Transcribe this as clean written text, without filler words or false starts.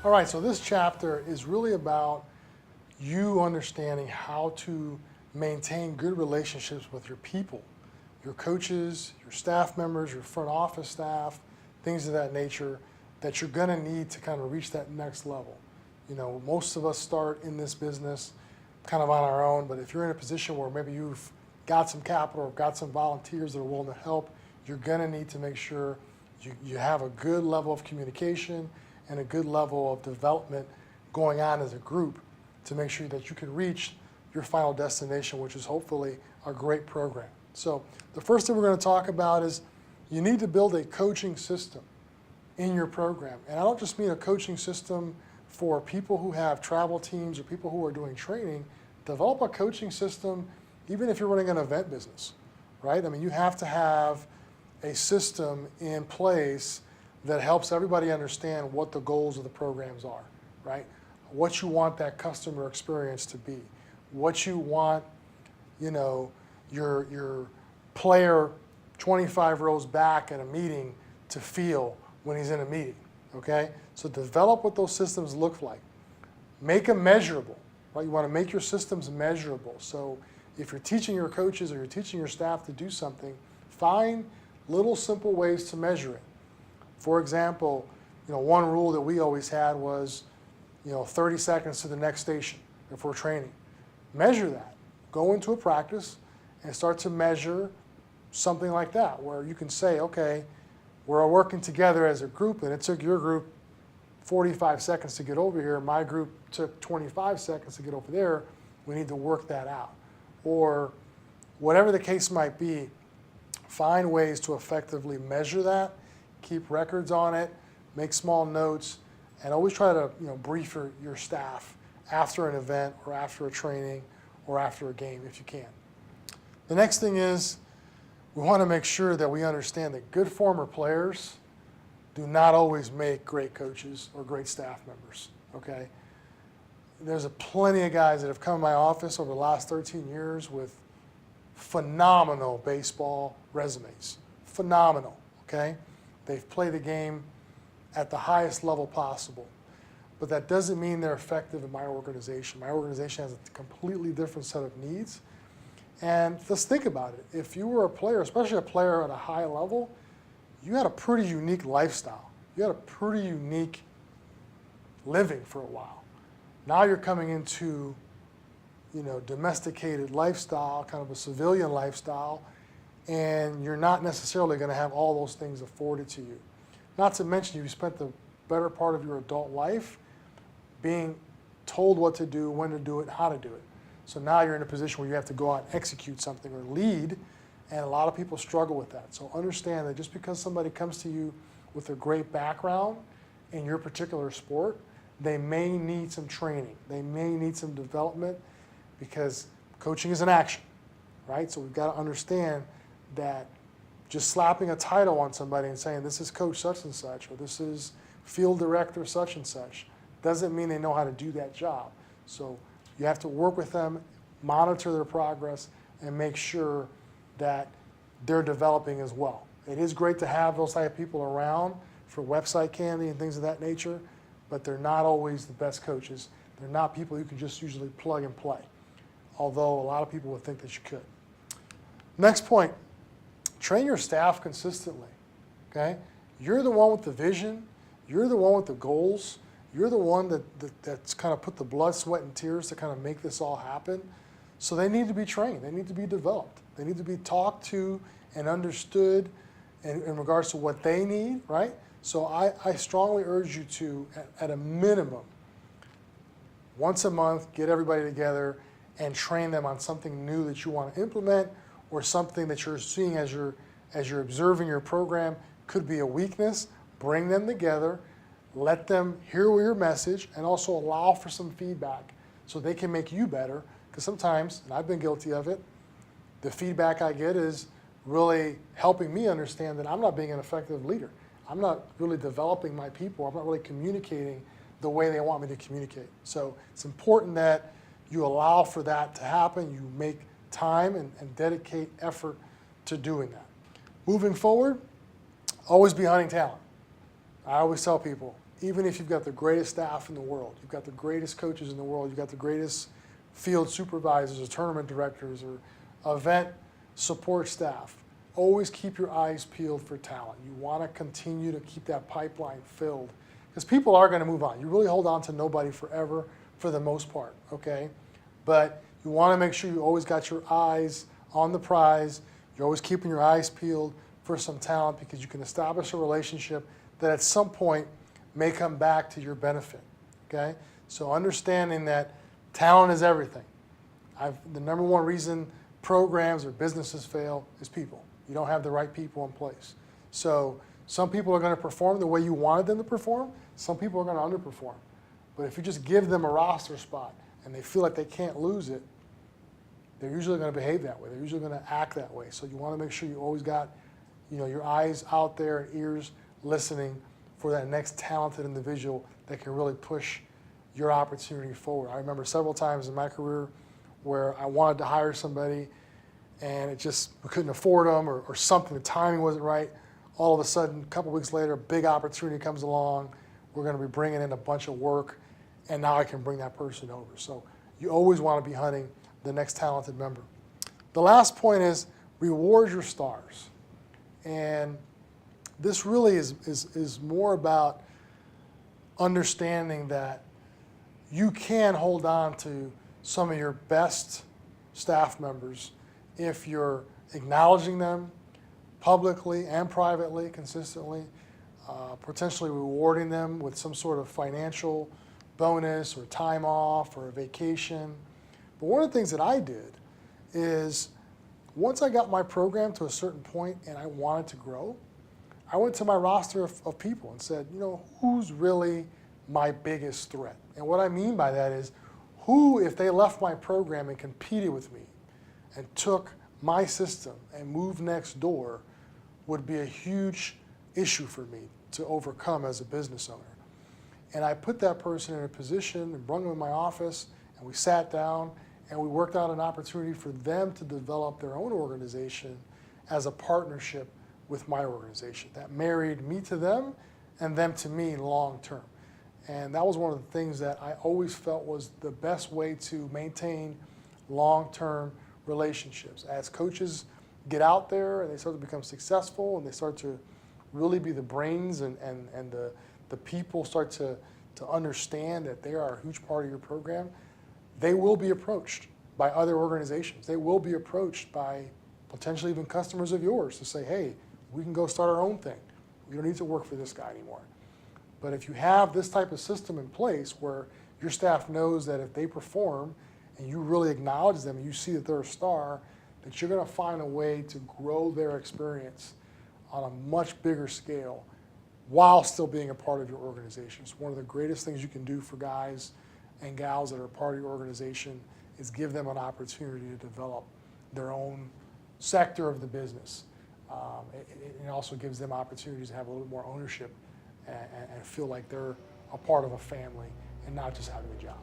All right, so this chapter is really about you understanding how to maintain good relationships with your people, your coaches, your staff members, your front office staff, things of that nature that you're going to need to kind of reach that next level. You know, most of us start in this business kind of on our own, but if you're in a position where maybe you've got some capital or got some volunteers that are willing to help, you're going to need to make sure you have a good level of communication and a good level of development going on as a group to make sure that you can reach your final destination, which is hopefully a great program. So the first thing we're going to talk about is you need to build a coaching system in your program. And I don't just mean a coaching system for people who have travel teams or people who are doing training. Develop a coaching system even if you're running an event business, right? I mean, you have to have a system in place that helps everybody understand what the goals of the programs are, right? What you want that customer experience to be, what you want, you know, your player 25 rows back in a meeting to feel when he's in a meeting, okay? So develop what those systems look like. Make them measurable, right? You want to make your systems measurable. So if you're teaching your coaches or you're teaching your staff to do something, find little simple ways to measure it. For example, you know, one rule that we always had was, you know, 30 seconds to the next station if we're training. Measure that. Go into a practice and start to measure something like that, where you can say, okay, we're working together as a group and it took your group 45 seconds to get over here. My group took 25 seconds to get over there. We need to work that out. Or whatever the case might be, find ways to effectively measure that, keep records on it, make small notes, and always try to, you know, brief your staff after an event or after a training or after a game if you can. The next thing is we want to make sure that we understand that good former players do not always make great coaches or great staff members, okay? There's plenty of guys that have come to my office over the last 13 years with phenomenal baseball resumes, phenomenal, okay? They've played the game at the highest level possible, but that doesn't mean they're effective in my organization. My organization has a completely different set of needs, and let's think about it. If you were a player, especially a player at a high level, you had a pretty unique lifestyle. You had a pretty unique living for a while. Now you're coming into, you know, domesticated lifestyle, kind of a civilian lifestyle, and you're not necessarily going to have all those things afforded to you. Not to mention you spent the better part of your adult life being told what to do, when to do it, how to do it. So now you're in a position where you have to go out and execute something or lead, and a lot of people struggle with that. So understand that just because somebody comes to you with a great background in your particular sport, they may need some training. They may need some development because coaching is an action, right? So we've got to understand that just slapping a title on somebody and saying this is coach such and such or this is field director such and such doesn't mean they know how to do that job. So you have to work with them, monitor their progress, and make sure that they're developing as well. It is great to have those type of people around for website candy and things of that nature, but they're not always the best coaches. They're not people you can just usually plug and play, although a lot of people would think that you could. Next point, train your staff consistently, okay? You're the one with the vision. You're the one with the goals. You're the one that's kind of put the blood, sweat, and tears to kind of make this all happen. So they need to be trained. They need to be developed. They need to be talked to and understood in regards to what they need, right? So I strongly urge you to, at a minimum, once a month, get everybody together and train them on something new that you want to implement or something that you're seeing as you're observing your program. Could be a weakness. Bring them together. Let them hear your message and also allow for some feedback so they can make you better. Because sometimes, and I've been guilty of it, the feedback I get is really helping me understand that I'm not being an effective leader. I'm not really developing my people. I'm not really communicating the way they want me to communicate. So it's important that you allow for that to happen. You make time and dedicate effort to doing that. Moving forward, always be hunting talent. I always tell people, even if you've got the greatest staff in the world, you've got the greatest coaches in the world, you've got the greatest field supervisors or tournament directors or event support staff, always keep your eyes peeled for talent. You want to continue to keep that pipeline filled because people are going to move on. You really hold on to nobody forever for the most part, okay? But you want to make sure you always got your eyes on the prize. You're always keeping your eyes peeled for some talent because you can establish a relationship that at some point may come back to your benefit, okay? So understanding that talent is everything. The number one reason programs or businesses fail is people. You don't have the right people in place. So some people are going to perform the way you wanted them to perform. Some people are going to underperform. But if you just give them a roster spot and they feel like they can't lose it, they're usually going to behave that way. They're usually going to act that way. So you want to make sure you always got, your eyes out there and ears listening for that next talented individual that can really push your opportunity forward. I remember several times in my career where I wanted to hire somebody and we couldn't afford them or something, the timing wasn't right. All of a sudden, a couple weeks later, a big opportunity comes along. We're going to be bringing in a bunch of work, and now I can bring that person over. So you always want to be hunting the next talented member. The last point is reward your stars. And this really is more about understanding that you can hold on to some of your best staff members if you're acknowledging them publicly and privately, consistently, potentially rewarding them with some sort of financial bonus or time off or a vacation. But one of the things that I did is once I got my program to a certain point and I wanted to grow, I went to my roster of people and said, who's really my biggest threat? And what I mean by that is who, if they left my program and competed with me and took my system and moved next door, would be a huge issue for me to overcome as a business owner. And I put that person in a position and brought them in my office, and we sat down and we worked out an opportunity for them to develop their own organization as a partnership with my organization. That married me to them and them to me long term. And that was one of the things that I always felt was the best way to maintain long-term relationships. As coaches get out there and they start to become successful and they start to really be the brains and the people start to understand that they are a huge part of your program, they will be approached by other organizations. They will be approached by potentially even customers of yours to say, hey, we can go start our own thing. We don't need to work for this guy anymore. But if you have this type of system in place where your staff knows that if they perform and you really acknowledge them and you see that they're a star, that you're going to find a way to grow their experience on a much bigger scale while still being a part of your organization. It's one of the greatest things you can do for guys and gals that are part of your organization is give them an opportunity to develop their own sector of the business. It also gives them opportunities to have a little more ownership and feel like they're a part of a family and not just having a job.